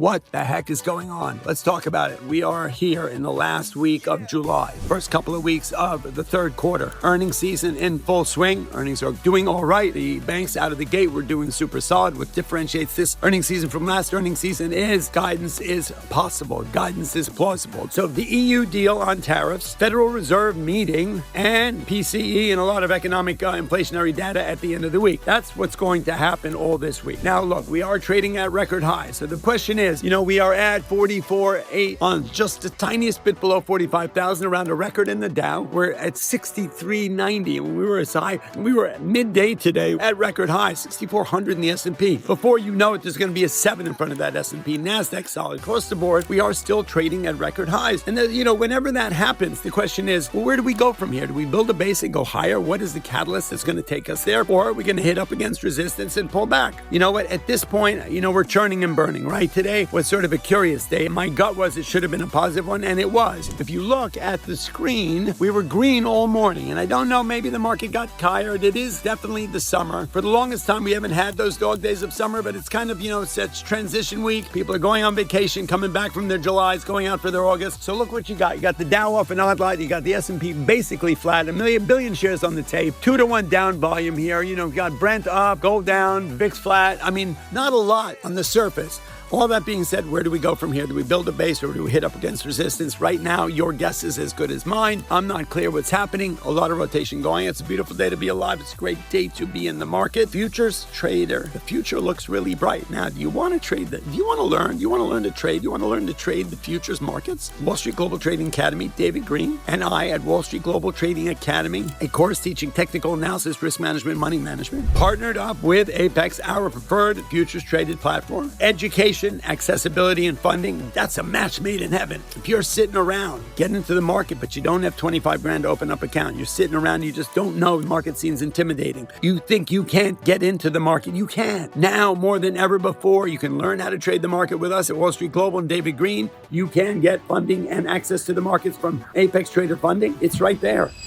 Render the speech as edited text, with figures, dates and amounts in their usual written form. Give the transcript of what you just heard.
What the heck is going on? Let's talk about it. We are here in the last week of July, first couple of weeks of the third quarter. Earnings season in full swing. Earnings are doing all right. The banks out of the gate were doing super solid. What differentiates this earnings season from last earnings season is guidance is possible. Guidance is plausible. So the EU deal on tariffs, Federal Reserve meeting, and PCE and a lot of economic inflationary data at the end of the week. That's what's going to happen all this week. Now, look, we are trading at record highs. So the question is, we are at 44.8 on just the tiniest bit below 45,000 around a record in the Dow. We're at 63.90. When we were as high, we were at midday today at record high, 6,400 in the S&P. Before you know it, there's going to be a 7 in front of that S&P. NASDAQ solid. Across the board, we are still trading at record highs. And whenever that happens, the question is, well, where do we go from here? Do we build a base and go higher? What is the catalyst that's going to take us there? Or are we going to hit up against resistance and pull back? You know what? At this point, we're churning and burning, right? Today was sort of a curious day. My gut was it should have been a positive one, and it was. If you look at the screen, we were green all morning, and I don't know, maybe the market got tired. It is definitely the summer. For the longest time, we haven't had those dog days of summer, but it's kind of, it's transition week. People are going on vacation, coming back from their Julys, going out for their August. So look what you got. You got the Dow off an odd lot. You got the S&P basically flat, a billion shares on the tape, 2-to-1 down volume here. You got Brent up, gold down, VIX flat. Not a lot on the surface. All that being said, where do we go from here? Do we build a base or do we hit up against resistance? Right now, your guess is as good as mine. I'm not clear what's happening. A lot of rotation going. It's a beautiful day to be alive. It's a great day to be in the market. Futures trader. The future looks really bright. Now, do you want to trade that? Do you want to learn? Do you want to learn to trade? Do you want to learn to trade the futures markets? Wall Street Global Trading Academy, David Green, and I at Wall Street Global Trading Academy, a course teaching technical analysis, risk management, money management, partnered up with Apex, our preferred futures traded platform. Education, accessibility, and funding, that's a match made in heaven. If you're sitting around, getting into the market, but you don't have 25 grand to open up an account, you're sitting around, you just don't know, the market seems intimidating. You think you can't get into the market, you can. Now, more than ever before, you can learn how to trade the market with us at Wall Street Global and David Green. You can get funding and access to the markets from Apex Trader Funding. It's right there.